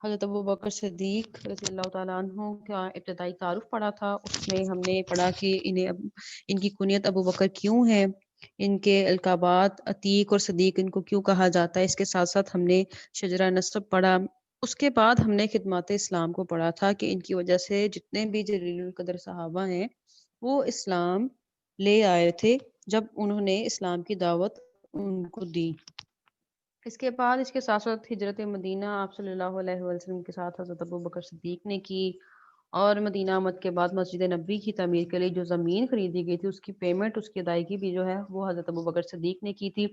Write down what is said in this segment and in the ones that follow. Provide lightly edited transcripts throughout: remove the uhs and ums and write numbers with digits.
حضرت ابو بکر صدیق رضی اللہ تعالیٰ عنہ کا ابتدائی تعارف پڑھا تھا، اس میں ہم نے پڑھا کہ ان کی کنیت ابو بکر کیوں ہے، ان کے القابات عتیق اور صدیق ان کو کیوں کہا جاتا ہے۔ اس کے ساتھ ساتھ ہم نے شجرہ نسب پڑھا۔ اس کے بعد ہم نے خدمات اسلام کو پڑھا تھا کہ ان کی وجہ سے جتنے بھی جلیل القدر صحابہ ہیں وہ اسلام لے آئے تھے جب انہوں نے اسلام کی دعوت ان کو دی۔ اس کے بعد اس کے ساتھ ساتھ ہجرت مدینہ آپ صلی اللہ علیہ وسلم کے ساتھ حضرت ابو بکر صدیق نے کی، اور مدینہ آمد کے بعد مسجد نبی کی تعمیر کے لیے جو زمین خریدی گئی تھی اس کی پیمنٹ، اس کی ادائیگی بھی جو ہے وہ حضرت ابو بکر صدیق نے کی تھی۔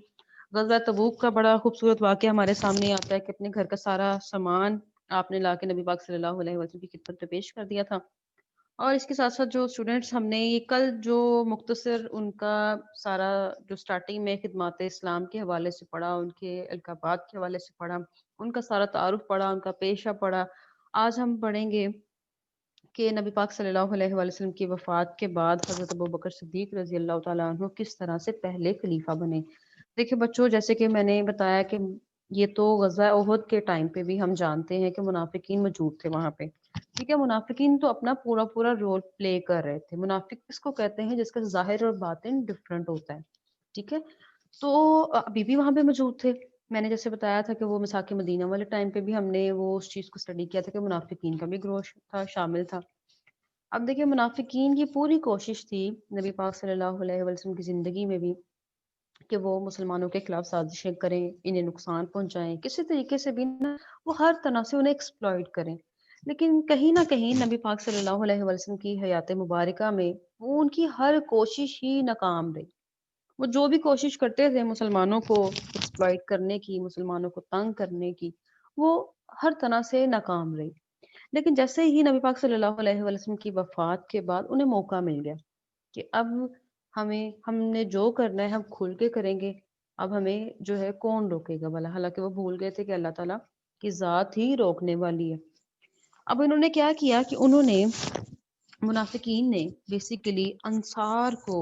غزوہ تبوک کا بڑا خوبصورت واقعہ ہمارے سامنے آتا ہے کہ اپنے گھر کا سارا سامان آپ نے لا کے نبی پاک صلی اللہ علیہ وسلم کی خدمت میں پیش کر دیا تھا۔ اور اس کے ساتھ ساتھ جو اسٹوڈنٹس ہم نے یہ کل جو مختصر ان کا سارا جو سٹارٹنگ میں خدمات اسلام کے حوالے سے پڑھا، ان کے القابات کے حوالے سے پڑھا، ان کا سارا تعارف پڑھا، ان کا پیشہ پڑھا، آج ہم پڑھیں گے کہ نبی پاک صلی اللہ علیہ وآلہ وسلم کی وفات کے بعد حضرت ابو بکر صدیق رضی اللہ تعالیٰ عنہ کس طرح سے پہلے خلیفہ بنے۔ دیکھیں بچوں، جیسے کہ میں نے بتایا کہ یہ تو غزوہ احد کے ٹائم پہ بھی ہم جانتے ہیں کہ منافقین موجود تھے وہاں پہ، ٹھیک ہے۔ منافقین تو اپنا پورا رول پلے کر رہے تھے۔ منافق کس کو کہتے ہیں؟ جس کا ظاہر اور باطن ڈفرنٹ ہوتا ہے، ٹھیک ہے۔ تو ابھی بھی وہاں پہ موجود تھے۔ میں نے جیسے بتایا تھا کہ وہ مساق مدینہ والے ٹائم پہ بھی ہم نے وہ اس چیز کو اسٹڈی کیا تھا کہ منافقین کا بھی گروہ تھا، شامل تھا۔ اب دیکھیں منافقین کی پوری کوشش تھی نبی پاک صلی اللہ علیہ وسلم کی زندگی میں بھی کہ وہ مسلمانوں کے خلاف سازشیں کریں، انہیں نقصان پہنچائیں، کسی طریقے سے بھی نا وہ ہر طرح سے انہیں ایکسپلائٹ کریں۔ لیکن کہیں نہ کہیں نبی پاک صلی اللہ علیہ وسلم کی حیات مبارکہ میں وہ ان کی ہر کوشش ہی ناکام رہی۔ وہ جو بھی کوشش کرتے تھے مسلمانوں کو ایکسپلائٹ کرنے کی، مسلمانوں کو تنگ کرنے کی، وہ ہر طرح سے ناکام رہی۔ لیکن جیسے ہی نبی پاک صلی اللہ علیہ وسلم کی وفات کے بعد انہیں موقع مل گیا کہ اب ہم نے جو کرنا ہے ہم کھل کے کریں گے، اب ہمیں جو ہے کون روکے گا بھلا۔ حالانکہ وہ بھول گئے تھے کہ اللہ تعالیٰ کی ذات ہی روکنے والی ہے۔ اب انہوں نے کیا کیا کہ انہوں نے منافقین نے بیسیکلی انصار کو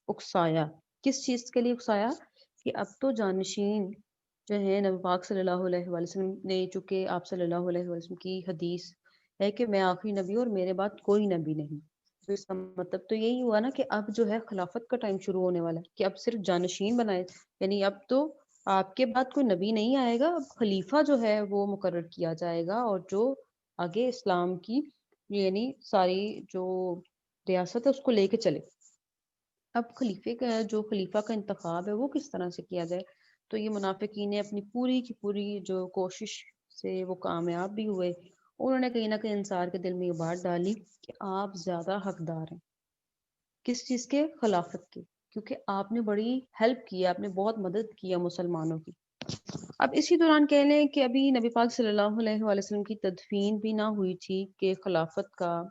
اکسایا۔ کس چیز کے لیے اکسایا؟ کہ اب تو جانشین جو ہے نبی پاک صلی اللہ علیہ وسلم نے، چونکہ آپ صلی اللہ علیہ وسلم کی حدیث ہے کہ میں آخری نبی ہوں اور میرے بعد کوئی نبی نہیں، تو اس کا مطلب تو یہی ہوا نا کہ اب جو ہے خلافت کا ٹائم شروع ہونے والا ہے، کہ اب صرف جانشین بنائے، یعنی اب تو آپ کے بعد کوئی نبی نہیں آئے گا، اب خلیفہ جو ہے وہ مقرر کیا جائے گا، اور جو آگے اسلام کی یعنی ساری جو ریاست ہے اس کو لے کے چلے۔ اب خلیفے کا جو خلیفہ کا انتخاب ہے وہ کس طرح سے کیا جائے، تو یہ منافقین نے اپنی پوری کی پوری جو کوشش سے وہ کامیاب بھی ہوئے۔ انہوں نے کہیں نہ کہیں انصار کے دل میں یہ بات ڈالی کہ آپ زیادہ حقدار ہیں کس چیز کے؟ خلافت کی، کیونکہ آپ نے بڑی ہیلپ کی ہے، آپ نے بہت مدد کی ہے مسلمانوں کی۔ اب اسی دوران کہہ لیں کہ ابھی نبی پاک صلی اللہ علیہ وآلہ وسلم کی تدفین بھی نہ ہوئی تھی کہ خلافت کا،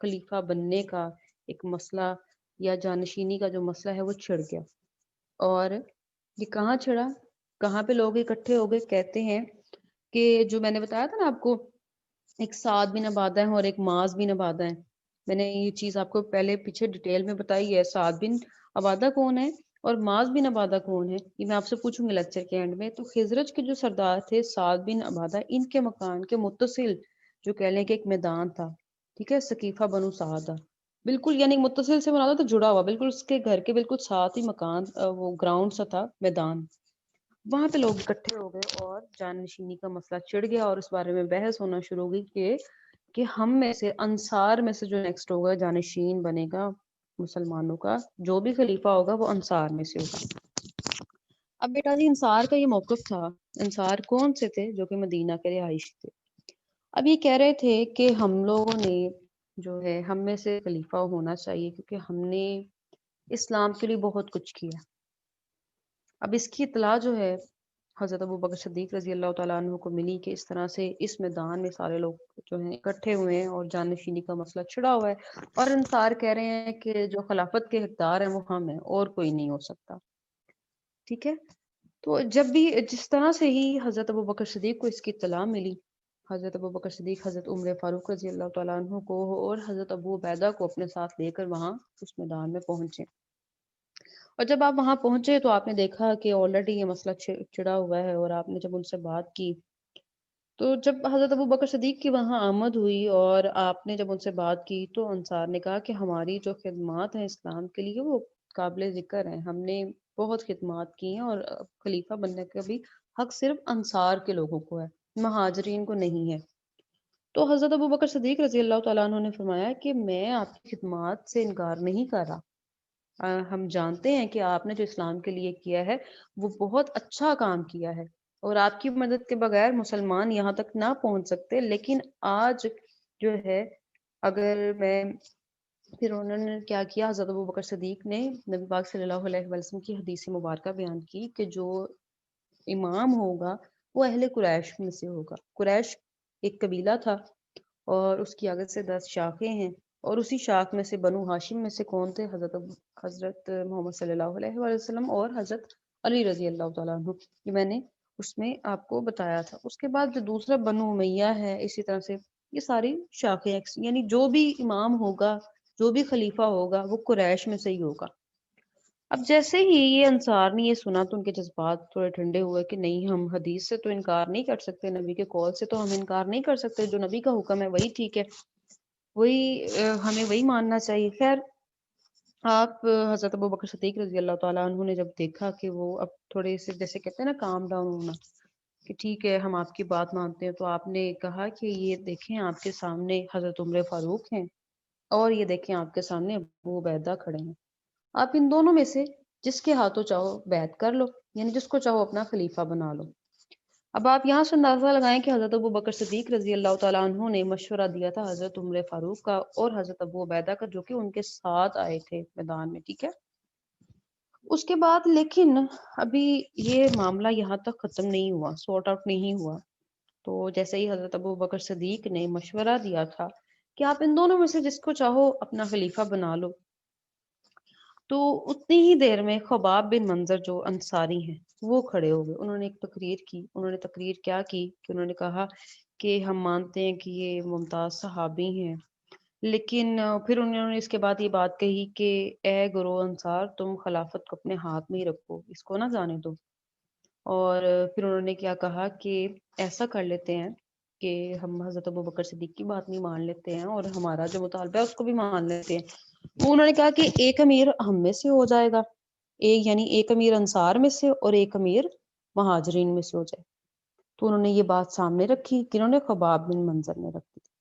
خلیفہ بننے کا ایک مسئلہ یا جانشینی کا جو مسئلہ ہے وہ چھڑ گیا۔ اور یہ کہاں چھڑا؟ کہاں پہ لوگ اکٹھے ہو گئے؟ کہتے ہیں کہ جو میں نے بتایا تھا نا آپ کو، ایک سعد بن عبادہ ہے اور ایک معاذ بن عبادہ ہے۔ میں نے یہ چیز آپ کو پہلے پیچھے ڈیٹیل میں بتائی ہے، سعد بن عبادہ کون ہے اور معاذ بن عبادہ کون ہے، یہ میں آپ سے پوچھوں گی لیکچر کے اینڈ میں۔ تو خزرج کے جو سردار تھے سعد بن عبادہ، ان کے مکان کے متصل جو کہہ لیں کہ ایک میدان تھا، ٹھیک ہے، سقیفہ بنو سعدہ، بالکل یعنی متصل سے بنا تو جڑا ہوا، بالکل اس کے گھر کے بالکل ساتھ ہی مکان، وہ گراؤنڈ سا تھا، میدان۔ وہاں پہ لوگ اکٹھے ہو گئے اور جانشینی کا مسئلہ چڑھ گیا، اور اس بارے میں بحث ہونا شروع ہو گئی کہ ہم میں سے انصار میں سے جو نیکسٹ ہوگا جانشین بنے گا مسلمانوں کا، جو بھی خلیفہ ہوگا وہ انصار میں سے ہوگا۔ اب بیٹا جی انصار کا یہ موقف تھا، انصار کون سے تھے؟ جو کہ مدینہ کے رہائشی تھے۔ اب یہ کہہ رہے تھے کہ ہم لوگوں نے جو ہے ہم میں سے خلیفہ ہونا چاہیے کیونکہ ہم نے اسلام کے لیے بہت کچھ کیا۔ اب اس کی اطلاع جو ہے حضرت ابو بکر صدیق رضی اللہ تعالیٰ عنہ کو ملی کہ اس طرح سے اس میدان میں سارے لوگ جو ہیں اکٹھے ہوئے ہیں اور جانشینی کا مسئلہ چھڑا ہوا ہے، اور انصار کہہ رہے ہیں کہ جو خلافت کے حقدار ہیں وہ ہم ہیں اور کوئی نہیں ہو سکتا، ٹھیک ہے۔ تو جب بھی جس طرح سے ہی حضرت ابو بکر صدیق کو اس کی اطلاع ملی، حضرت ابو بکر صدیق حضرت عمر فاروق رضی اللہ تعالیٰ عنہ کو اور حضرت ابو عبیدہ کو اپنے ساتھ لے کر وہاں اس میدان میں پہنچے۔ اور جب آپ وہاں پہنچے تو آپ نے دیکھا کہ آلریڈی یہ مسئلہ چڑا ہوا ہے، اور آپ نے جب ان سے بات کی تو جب حضرت ابو بکر صدیق کی وہاں آمد ہوئی اور آپ نے جب ان سے بات کی تو انصار نے کہا کہ ہماری جو خدمات ہیں اسلام کے لیے وہ قابل ذکر ہیں، ہم نے بہت خدمات کی ہیں اور خلیفہ بننے کا بھی حق صرف انصار کے لوگوں کو ہے، مہاجرین کو نہیں ہے۔ تو حضرت ابو بکر صدیق رضی اللہ تعالیٰ عنہ نے فرمایا کہ میں آپ کی خدمات سے انکار نہیں کر رہا، ہم جانتے ہیں کہ آپ نے جو اسلام کے لیے کیا ہے وہ بہت اچھا کام کیا ہے اور آپ کی مدد کے بغیر مسلمان یہاں تک نہ پہنچ سکتے، لیکن آج جو ہے اگر میں پھر انہوں نے کیا کیا، حضرت ابو بکر صدیق نے نبی پاک صلی اللہ علیہ وسلم کی حدیث مبارکہ بیان کی کہ جو امام ہوگا وہ اہل قریش میں سے ہوگا۔ قریش ایک قبیلہ تھا اور اس کی آگے سے 10 شاخیں ہیں، اور اسی شاخ میں سے بنو ہاشم میں سے کون تھے؟ حضرت محمد صلی اللہ علیہ وآلہ وسلم اور حضرت علی رضی اللہ تعالیٰ عنہ، یہ میں نے اس میں آپ کو بتایا تھا۔ اس کے بعد جو دوسرا بنو امیہ ہے، اسی طرح سے یہ ساری شاخیں، یعنی جو بھی امام ہوگا، جو بھی خلیفہ ہوگا وہ قریش میں سے ہی ہوگا۔ اب جیسے ہی یہ انصار نے یہ سنا تو ان کے جذبات تھوڑے ٹھنڈے ہوئے کہ نہیں، ہم حدیث سے تو انکار نہیں کر سکتے، نبی کے قول سے تو ہم انکار نہیں کر سکتے، جو نبی کا حکم ہے وہی ٹھیک ہے، وہی ہمیں وہی ماننا چاہیے۔ خیر آپ حضرت ابو بکر صدیق رضی اللہ تعالیٰ عنہ نے جب دیکھا کہ وہ اب تھوڑے سے جیسے کہتے ہیں نا کام ڈاؤن ہونا، کہ ٹھیک ہے ہم آپ کی بات مانتے ہیں، تو آپ نے کہا کہ یہ دیکھیں آپ کے سامنے حضرت عمر فاروق ہیں اور یہ دیکھیں آپ کے سامنے ابو عبیدہ کھڑے ہیں، آپ ان دونوں میں سے جس کے ہاتھوں چاہو بیعت کر لو، یعنی جس کو چاہو اپنا خلیفہ بنا لو۔ اب آپ یہاں سے اندازہ لگائیں کہ حضرت ابو بکر صدیق رضی اللہ تعالیٰ عنہ نے مشورہ دیا تھا حضرت عمر فاروق کا اور حضرت ابو عبیدہ کا، جو کہ ان کے ساتھ آئے تھے میدان میں، ٹھیک ہے۔ اس کے بعد لیکن ابھی یہ معاملہ یہاں تک ختم نہیں ہوا، سورٹ آؤٹ نہیں ہوا۔ تو جیسے ہی حضرت ابو بکر صدیق نے مشورہ دیا تھا کہ آپ ان دونوں میں سے جس کو چاہو اپنا خلیفہ بنا لو، تو اتنی ہی دیر میں خباب بن منظر جو انصاری ہیں وہ کھڑے ہو گئے، انہوں نے ایک تقریر کی۔ انہوں نے تقریر کیا کی کہ انہوں نے کہا کہ ہم مانتے ہیں کہ یہ ممتاز صحابی ہیں، لیکن پھر انہوں نے اس کے بعد یہ بات کہی کہ اے گروہ انصار، تم خلافت کو اپنے ہاتھ میں ہی رکھو، اس کو نہ جانے دو۔ اور پھر انہوں نے کیا کہا کہ ایسا کر لیتے ہیں کہ ہم حضرت ابو بکر صدیق کی بات نہیں مان لیتے ہیں اور ہمارا جو مطالبہ ہے اس کو بھی مان لیتے ہیں۔ وہ انہوں نے کہا کہ ایک امیر ہم میں سے ہو جائے گا، ایک یعنی ایک امیر انصار میں سے اور ایک امیر مہاجرین میں سے ہو جائے۔ تو انہوں نے یہ بات سامنے رکھی، کنہوں نے؟ خباب بن منظر نے رکھی تھی۔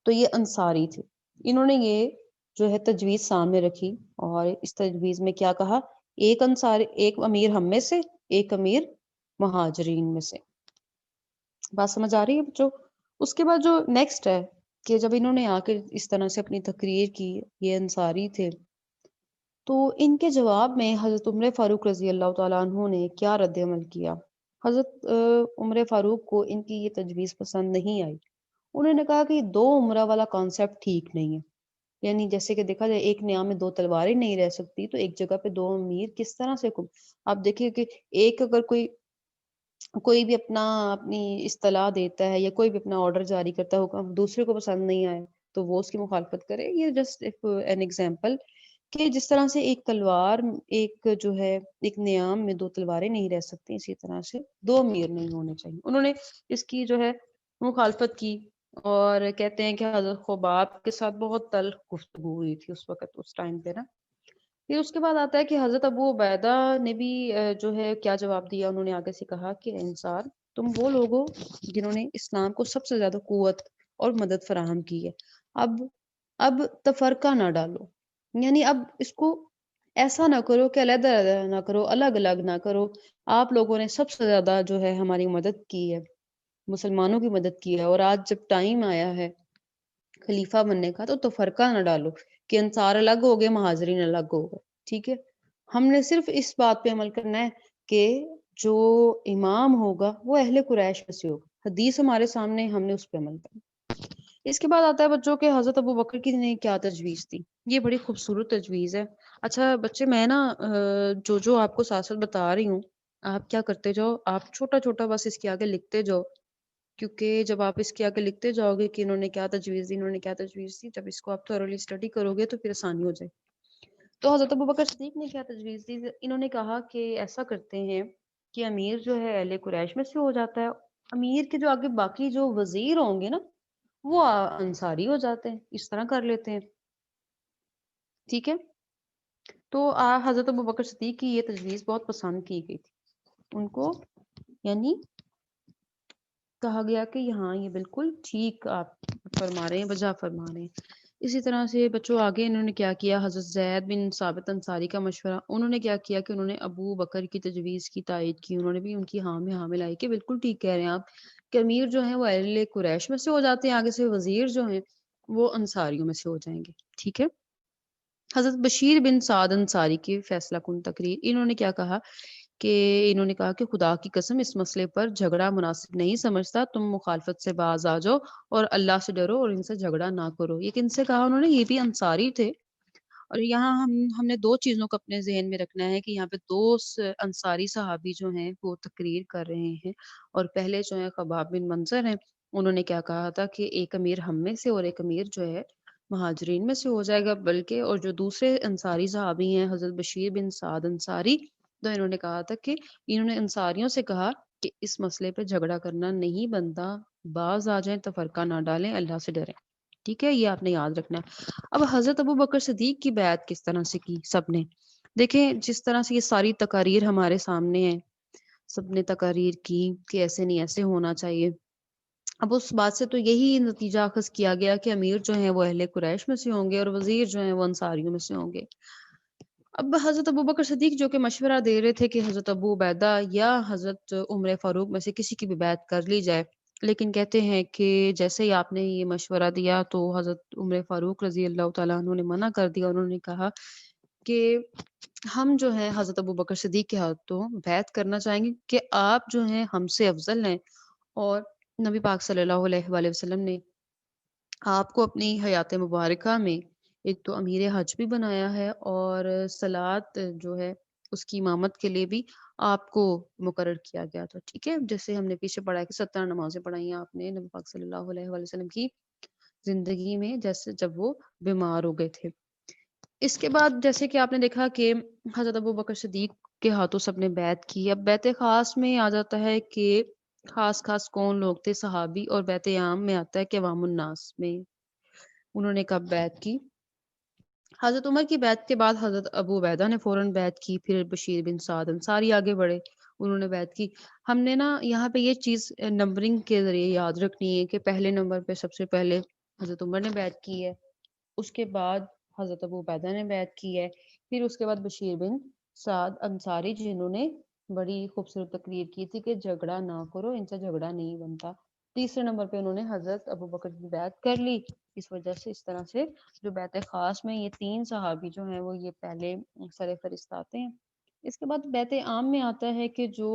تو یہ انصاری تھے، انہوں نے یہ جو ہے تجویز سامنے رکھی اور اس تجویز میں کیا کہا؟ ایک انصار، ایک امیر ہم میں سے، ایک امیر مہاجرین میں سے۔ بات سمجھ آ رہی ہے بچوں؟ اس کے بعد جو نیکسٹ ہے کہ جب انہوں نے آ کے اس طرح سے اپنی تقریر کی، یہ انصاری تھے، تو ان کے جواب میں حضرت عمر فاروق رضی اللہ تعالیٰ عنہ نے کیا رد عمل کیا؟ حضرت عمر فاروق کو ان کی یہ تجویز پسند نہیں آئی۔ انہوں نے کہا کہ دو عمرہ والا کانسیپٹ ٹھیک نہیں ہے، یعنی جیسے کہ دیکھا جائے ایک نیام میں دو تلواریں نہیں رہ سکتی، تو ایک جگہ پہ دو امیر کس طرح سے آپ دیکھیے کہ ایک اگر کوئی بھی اپنی اصطلاح دیتا ہے یا کوئی بھی اپنا آرڈر جاری کرتا ہے، حکم دوسرے کو پسند نہیں آئے تو وہ اس کی مخالفت کرے۔ یہ جسٹ این ایگزامپل کہ جس طرح سے ایک تلوار، ایک جو ہے ایک نیام میں دو تلواریں نہیں رہ سکتی، اسی طرح سے دو امیر نہیں ہونے چاہیے۔ انہوں نے اس کی جو ہے مخالفت کی اور کہتے ہیں کہ حضرت خباب کے ساتھ بہت تلخ گفتگو ہوئی تھی اس وقت، اس ٹائم پہ نا۔ پھر اس کے بعد آتا ہے کہ حضرت ابو عبیدہ نے بھی جو ہے کیا جواب دیا۔ انہوں نے آگے سے کہا کہ انصار، تم وہ لوگ ہو جنہوں نے اسلام کو سب سے زیادہ قوت اور مدد فراہم کی ہے، اب تفرقہ نہ ڈالو، یعنی اب اس کو ایسا نہ کرو کہ علیحدہ علیحدہ نہ کرو، الگ الگ نہ کرو۔ آپ لوگوں نے سب سے زیادہ جو ہے ہماری مدد کی ہے، مسلمانوں کی مدد کی ہے، اور آج جب ٹائم آیا ہے خلیفہ بننے کا تو تفرقہ نہ ڈالو کہ انصار الگ ہو گئے، مہاجرین الگ ہو گئے، ٹھیک ہے۔ ہم نے صرف اس بات پہ عمل کرنا ہے کہ جو امام ہوگا وہ اہل قریش میں سے ہوگا، حدیث ہمارے سامنے، ہم نے اس پہ عمل کرنا۔ اس کے بعد آتا ہے بچوں کہ حضرت ابو بکر کی نے کیا تجویز دی۔ یہ بڑی خوبصورت تجویز ہے۔ اچھا بچے، میں نا جو آپ کو ساتھ ساتھ بتا رہی ہوں، آپ کیا کرتے جاؤ، آپ چھوٹا چھوٹا بس اس کے آگے لکھتے جاؤ، کیونکہ جب آپ اس کے آگے لکھتے جاؤ گے کہ انہوں نے کیا تجویز دی، انہوں نے کیا تجویز دی، جب اس کو آپ تھورولی اسٹڈی کرو گے تو پھر آسانی ہو جائے۔ تو حضرت ابو بکر صدیق نے کیا تجویز دی؟ انہوں نے کہا کہ ایسا کرتے ہیں کہ امیر جو ہے اہل قریش میں سے ہو جاتا ہے امیر کے جو آگے باقی جو وزیر ہوں گے نا وہ انصاری ہو جاتے ہیں، اس طرح کر لیتے ہیں، ٹھیک ہے؟ تو حضرت ابوبکر صدیق کی یہ تجویز بہت پسند کی گئی تھی ان کو، یعنی کہا گیا کہ یہاں یہ بالکل ٹھیک آپ فرما رہے ہیں، بجا فرما رہے ہیں۔ اسی طرح سے بچوں آگے انہوں نے کیا کیا، حضرت زید بن ثابت انصاری کا مشورہ، انہوں نے کیا کیا کہ انہوں نے ابو بکر کی تجویز کی تائید کی، انہوں نے بھی ان کی ہاں میں ہاں ملائی کہ بالکل ٹھیک کہہ رہے ہیں آپ کہ امیر جو ہیں وہ اہل قریش میں سے ہو جاتے ہیں، آگے سے وزیر جو ہیں وہ انصاریوں میں سے ہو جائیں گے، ٹھیک ہے؟ حضرت بشیر بن سعد انصاری کی فیصلہ کن تقریر، انہوں نے کیا کہا کہ انہوں نے کہا کہ خدا کی قسم اس مسئلے پر جھگڑا مناسب نہیں سمجھتا، تم مخالفت سے باز آ جاؤ اور اللہ سے ڈرو اور ان سے جھگڑا نہ کرو۔ یہ کن سے کہا انہوں نے؟ یہ بھی انصاری تھے۔ اور یہاں ہم نے دو چیزوں کو اپنے ذہن میں رکھنا ہے کہ یہاں پہ دو انصاری صحابی جو ہیں وہ تقریر کر رہے ہیں، اور پہلے جو ہیں خباب بن منظر ہیں، انہوں نے کیا کہا تھا کہ ایک امیر ہم میں سے اور ایک امیر جو ہے مہاجرین میں سے ہو جائے گا، بلکہ اور جو دوسرے انصاری صحابی ہیں حضرت بشیر بن سعد انصاری، تو انہوں نے کہا تھا کہ انہوں نے انصاریوں سے کہا کہ اس مسئلے پہ جھگڑا کرنا نہیں بنتا، باز آ جائیں، تفرقہ نہ ڈالیں، اللہ سے ڈریں، ٹھیک ہے؟ یہ آپ نے یاد رکھنا ہے۔ اب حضرت ابو بکر صدیق کی بیعت کس طرح سے کی سب نے؟ دیکھیں جس طرح سے یہ ساری تقاریر ہمارے سامنے ہیں، سب نے تقاریر کی کہ ایسے نہیں ایسے ہونا چاہیے۔ اب اس بات سے تو یہی نتیجہ اخذ کیا گیا کہ امیر جو ہیں وہ اہل قریش میں سے ہوں گے اور وزیر جو ہیں وہ انصاریوں میں سے ہوں گے۔ اب حضرت ابوبکر صدیق جو کہ مشورہ دے رہے تھے کہ حضرت ابو عبیدہ یا حضرت عمر فاروق میں سے کسی کی بھی بیعت کر لی جائے، لیکن کہتے ہیں کہ جیسے ہی آپ نے یہ مشورہ دیا تو حضرت عمر فاروق رضی اللہ تعالیٰ عنہ نے منع کر دیا، انہوں نے کہا کہ ہم جو ہیں حضرت ابوبکر صدیق کے ہاتھوں بیعت کرنا چاہیں گے کہ آپ جو ہیں ہم سے افضل ہیں، اور نبی پاک صلی اللہ علیہ وآلہ وسلم نے آپ کو اپنی حیات مبارکہ میں ایک تو امیر حج بھی بنایا ہے، اور صلات جو ہے اس کی امامت کے لیے بھی آپ کو مقرر کیا گیا تھا، ٹھیک ہے؟ جیسے ہم نے پیچھے پڑھا ہے کہ 17 نمازیں پڑھائی ہیں آپ نے نبی پاک صلی اللہ علیہ وآلہ وسلم کی زندگی میں، جیسے جب وہ بیمار ہو گئے تھے۔ اس کے بعد جیسے کہ آپ نے دیکھا کہ حضرت ابو بکر صدیق کے ہاتھوں سب نے بیعت کی۔ اب بیعت خاص میں آ جاتا ہے کہ خاص خاص کون لوگ تھے صحابی، اور بیعت عام میں آتا ہے کہ عوام الناس میں انہوں نے کب بیعت کی۔ حضرت عمر کی بیعت کے بعد حضرت ابو عبیدہ نے فوراً بیعت کی، پھر بشیر بن سعد انصاری آگے بڑھے، انہوں نے بیعت کی۔ ہم نے نا یہاں پہ یہ چیز نمبرنگ کے ذریعے یاد رکھنی ہے کہ پہلے نمبر پہ سب سے پہلے حضرت عمر نے بیعت کی ہے، اس کے بعد حضرت ابو عبیدہ نے بیعت کی ہے، پھر اس کے بعد بشیر بن سعد انصاری جنہوں نے بڑی خوبصورت تقریر کی تھی کہ جھگڑا نہ کرو، ان سے جھگڑا نہیں بنتا۔ تیسرے نمبر پہ انہوں نے حضرت ابو بکر کی بیعت کر لی۔ اس وجہ سے اس طرح سے جو بیعت خاص میں یہ تین صحابی جو ہیں وہ یہ پہلے سر فہرست آتے ہیں۔ اس کے بعد بیعت عام میں آتا ہے کہ جو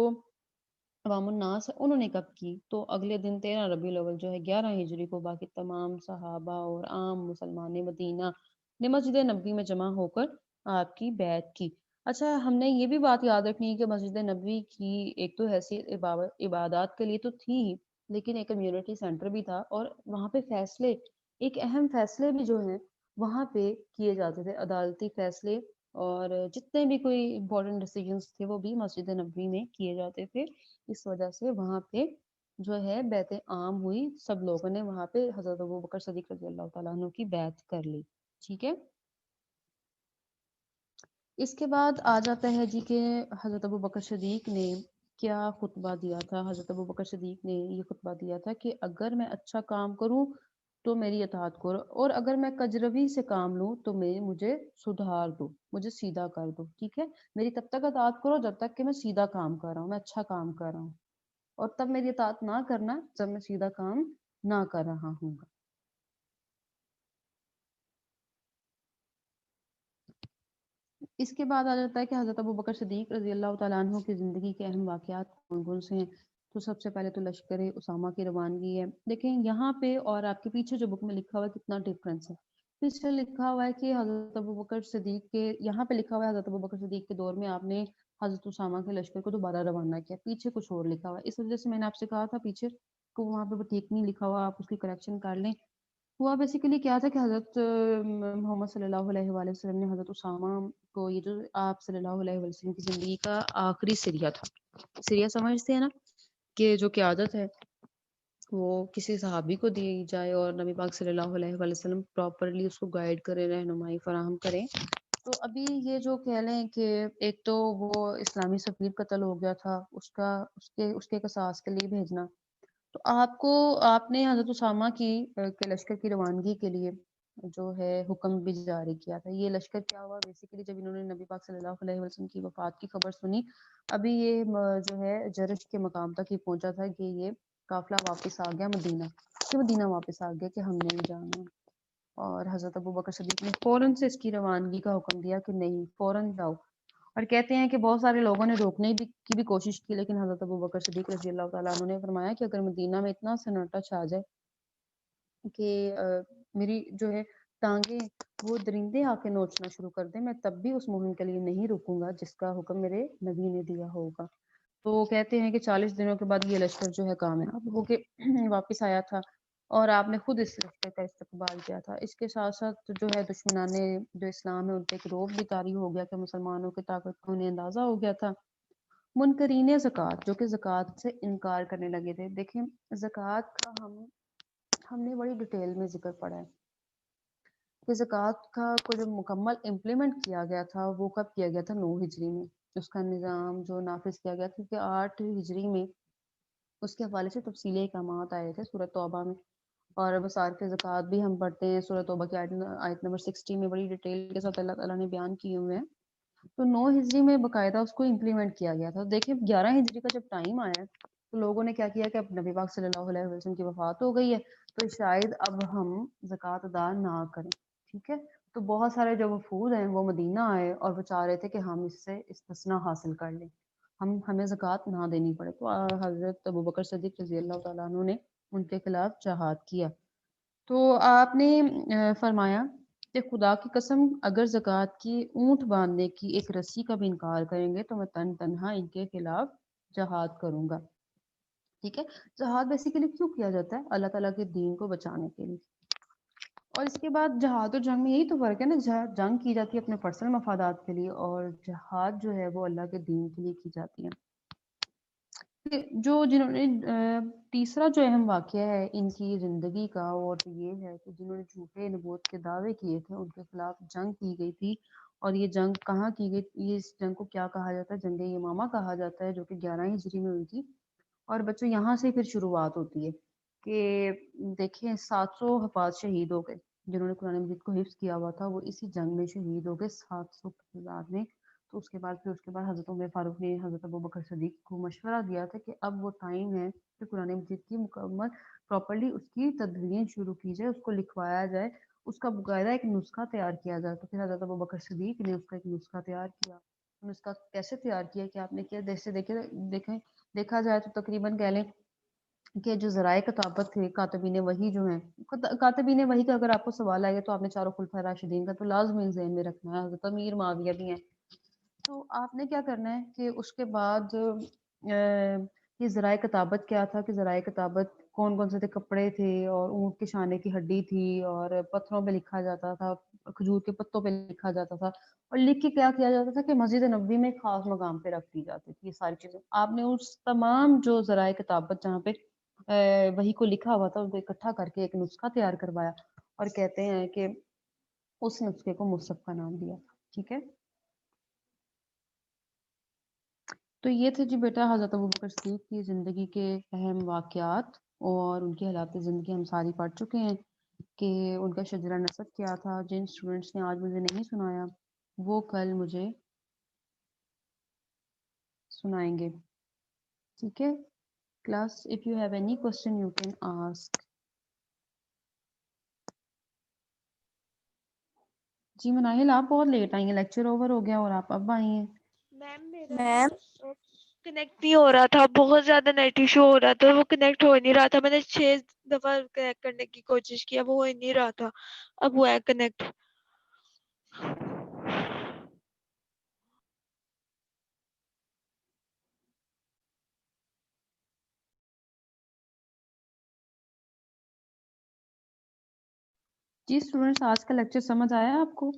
عوام الناس انہوں نے کب کی، تو اگلے دن 13 ربیع الاول جو ہے 11 ہجری کو باقی تمام صحابہ اور عام مسلمان مدینہ نے مسجد نبوی میں جمع ہو کر آپ کی بیعت کی۔ اچھا ہم نے یہ بھی بات یاد رکھنی ہے کہ مسجد نبوی کی ایک تو حیثیت عبادات کے لیے تو تھی ہی، لیکن ایک کمیونٹی سینٹر بھی تھا، اور وہاں پہ فیصلے، ایک اہم فیصلے بھی جو ہیں وہاں پہ کیے جاتے تھے، عدالتی فیصلے اور جتنے بھی کوئی امپورٹنٹ ڈیسیجنز تھے وہ بھی مسجد نبوی میں کیے جاتے تھے۔ اس وجہ سے وہاں پہ جو ہے بیعت عام ہوئی، سب لوگوں نے وہاں پہ حضرت ابوبکر صدیق رضی اللہ تعالیٰ عنہ کی بیعت کر لی، ٹھیک ہے؟ اس کے بعد آ جاتا ہے جی کہ حضرت ابوبکر صدیق نے کیا خطبہ دیا تھا۔ حضرت ابوبکر صدیق نے یہ خطبہ دیا تھا کہ اگر میں اچھا کام کروں تو میری اطاعت کرو، اور اگر میں کجروی سے کام لوں تو مجھے سدھار دو، مجھے سیدھا کر دو، ٹھیک ہے؟ میری تب تک اطاعت کرو جب تک کہ میں سیدھا کام کر رہا ہوں، میں اچھا کام کر رہا ہوں، اور تب میری اطاعت نہ کرنا جب میں سیدھا کام نہ کر رہا ہوں گا۔ اس کے بعد آ جاتا ہے کہ حضرت ابوبکر صدیق رضی اللہ تعالیٰ عنہ کی زندگی کے اہم واقعات کون کون سے ہیں۔ تو سب سے پہلے تو لشکر اسامہ کی روانگی ہے۔ دیکھیں یہاں پہ اور آپ کے پیچھے جو بک میں لکھا ہوا ہے کتنا ڈفرینس ہے۔ پیچھے لکھا ہوا ہے کہ حضرت ابوبکر صدیق کے، یہاں پہ لکھا ہوا ہے حضرت ابوبکر صدیق کے دور میں آپ نے حضرت اسامہ کے لشکر کو دوبارہ روانہ کیا، پیچھے کچھ اور لکھا ہوا ہے۔ اس وجہ سے میں نے آپ سے کہا تھا پیچھے کو وہاں پہ ٹھیک نہیں لکھا ہوا، آپ اس کی کریکشن کر لیں۔ ہوا بیسیکلی کیا تھا کہ حضرت محمد صلی اللہ علیہ وآلہ وسلم نے حضرت اسامہ کو، یہ جو آپ صلی اللہ علیہ وسلم کی زندگی کا آخری سریہ تھا، سریہ سمجھتے ہیں نا، کہ جو قیادت ہے وہ کسی صحابی کو دی جائے اور نبی پاک صلی اللہ علیہ وآلہ وسلم پراپرلی اس کو گائیڈ کریں، رہنمائی فراہم کریں۔ تو ابھی یہ جو کہہ لیں کہ ایک تو وہ اسلامی سفیر قتل ہو گیا تھا، اس کے قصاص کے لیے بھیجنا، تو آپ نے حضرت اسامہ کی کے لشکر کی روانگی کے لیے جو ہے حکم بھی جاری کیا تھا۔ یہ لشکر کیا ہوا بیسیکلی جب انہوں نے نبی پاک صلی اللہ علیہ وسلم کی وفات کی خبر سنی، ابھی یہ جو ہے جرش کے مقام تک ہی پہنچا تھا کہ یہ قافلہ واپس آ گیا مدینہ، کہ مدینہ واپس آ گیا کہ ہم نہیں جانا، اور حضرت ابوبکر صدیق نے فوراً سے اس کی روانگی کا حکم دیا کہ نہیں فوراً جاؤ۔ اور کہتے ہیں کہ بہت سارے لوگوں نے روکنے کی بھی کوشش کی، لیکن حضرت ابوبکر صدیق رضی اللہ تعالیٰ عنہ نے فرمایا کہ اگر مدینہ میں اتنا سناٹا چھا جائے کہ میری جو ہے ٹانگیں وہ درندے آ کے نوچنا شروع کر دیں، میں تب بھی اس مہم کے لیے نہیں رکوں گا جس کا حکم میرے نبی نے دیا ہوگا۔ تو کہتے ہیں کہ 40 دنوں کے بعد یہ لشکر جو ہے کامیاب ہو کے واپس آیا تھا، اور آپ نے خود اس لشکر کا استقبال کیا تھا۔ اس کے ساتھ ساتھ جو ہے دشمنان جو اسلام ہے ان پہ ایک رعب بھی طاری ہو گیا کہ مسلمانوں کی طاقت کا انہیں اندازہ ہو گیا تھا۔ منکرین زکوٰۃ جو کہ زکوٰۃ سے انکار کرنے لگے تھے، دیکھیں زکوٰۃ کا ہم نے بڑی ڈیٹیل میں ذکر پڑھا ہے کہ زکوٰۃ کا کو جو مکمل امپلیمنٹ کیا گیا تھا وہ کب کیا گیا تھا؟ 9 ہجری میں اس کا نظام جو نافذ کیا گیا تھا، کیونکہ 8 ہجری میں اس کے حوالے سے تفصیلی احکامات آئے تھے سورۃ توبہ میں، اور مصارف زکوٰۃ بھی ہم پڑھتے ہیں سورۃ توبہ کی آیت نمبر 60 میں بڑی ڈیٹیل کے ساتھ اللہ تعالیٰ نے بیان کیے ہوئے ہیں۔ تو 9 ہجری میں باقاعدہ اس کو امپلیمنٹ کیا گیا تھا۔ دیکھیں 11 ہجری کا جب ٹائم آیا تو لوگوں نے کیا کیا کہ اب نبی پاک صلی اللہ علیہ وسلم کی وفات ہو گئی ہے تو شاید اب ہم زکوٰۃ ادا نہ کریں، ٹھیک ہے؟ تو بہت سارے جو وفود ہیں وہ مدینہ آئے اور وہ چاہ رہے تھے کہ ہم اس سے استثناء حاصل کر لیں، ہمیں زکوٰۃ نہ دینی پڑے۔ تو حضرت ابوبکر صدیق رضی اللہ تعالیٰ عنہ نے ان کے خلاف جہاد کیا۔ تو آپ نے فرمایا کہ خدا کی قسم اگر زکوٰۃ کی اونٹ باندھنے کی ایک رسی کا بھی انکار کریں گے تو میں تنہا ان کے خلاف جہاد کروں گا، ٹھیک ہے؟ جہاد بیسیکلی کیوں کیا جاتا ہے؟ اللہ تعالیٰ کے دین کو بچانے کے لیے۔ اور اس کے بعد جہاد اور جنگ میں یہی تو فرق ہے نا، جنگ کی جاتی ہے اپنے پرسنل مفادات کے لیے اور جہاد جو ہے وہ اللہ کے دین کے لیے کی جاتی ہے۔ جنہوں نے تیسرا جو اہم واقعہ ہے ان کی زندگی کا اور یہ ہے کہ جنہوں نے جھوٹے نبوت کے دعوے کیے تھے ان کے خلاف جنگ کی گئی تھی، اور یہ جنگ کہاں کی گئی؟ یہ اس جنگ کو کیا کہا جاتا ہے؟ جنگ یمامہ کہا جاتا ہے، جو کہ 11 ہجری میں ہوئی تھی۔ اور بچوں یہاں سے پھر شروعات ہوتی ہے کہ دیکھیں 700 حفاظ شہید ہو گئے، جنہوں نے قرآن مجید کو حفظ کیا ہوا تھا وہ اسی جنگ میں شہید ہو گئے 700 کی تعداد میں۔ تو اس کے بعد حضرت عمر فاروق نے حضرت ابوبکر صدیق کو مشورہ دیا تھا کہ اب وہ ٹائم ہے کہ قرآن مجید کی مکمل پراپرلی اس کی تدوین شروع کی جائے، اس کو لکھوایا جائے، اس کا باقاعدہ ایک نسخہ تیار کیا جائے۔ تو پھر حضرت ابوبکر صدیق نے اس کا ایک نسخہ تیار کیا۔ نسخہ کیسے تیار کیا کہ آپ نے کیا جیسے دیکھا جائے تو تقریباً کہہ لیں کہ جو ذرائع کتابت تھے کاتبین وحی جو ہیں، کاتبین وحی کا اگر آپ کو سوال آئے تو آپ نے چاروں خلفائے راشدین کا تو لازمی ذہن میں رکھنا ہے، حضرت امیر معاویہ بھی ہیں۔ تو آپ نے کیا کرنا ہے کہ اس کے بعد یہ ذرائع کتابت کیا تھا کہ ذرائع کتابت کون کون سے تھے؟ کپڑے تھے، اور اونٹ کے شانے کی ہڈی تھی، اور پتھروں پہ لکھا جاتا تھا، کھجور کے پتوں پہ لکھا جاتا تھا، اور لکھ کے کیا کیا جاتا تھا کہ مسجد نبوی میں ایک خاص مقام پہ رکھ دی جاتی تھی۔ یہ ساری چیزیں آپ نے اس تمام جو ذرائع کتابت جہاں پہ وہی کو لکھا ہوا تھا ان کو اکٹھا کر کے ایک نسخہ تیار کروایا، اور کہتے ہیں کہ اس نسخے کو مصحف کا نام دیا تھا، ٹھیک ہے؟ تو یہ تھے جی بیٹا حضرت ابوبکر صدیق کی زندگی کے اہم واقعات، اور ان کی حالات زندگی ہم ساری پڑھ چکے ہیں کہ ان کا شجرہ نسب کیا تھا۔ جن اسٹوڈنٹس نے آج مجھے نہیں سنایا وہ کل مجھے سنائیں گے، ٹھیک ہے class? if you have any question you can ask۔ جی مناہل آپ بہت لیٹ آئی ہیں، لیکچر اوور ہو گیا اور آپ اب آئی ہیں۔ میم میرا نا کنیکٹ نہیں ہو رہا تھا، بہت زیادہ نیٹ ایشو ہو رہا تھا، وہ کنیکٹ ہو نہیں رہا تھا، میں نے 6 دفعہ کنیکٹ کرنے کی کوشش کیا، وہ ہو ہی نہیں رہا تھا، اب ہوا ہے کنیکٹ۔ جی اسٹوڈنٹس آج کا لیکچر سمجھ آیا آپ کو؟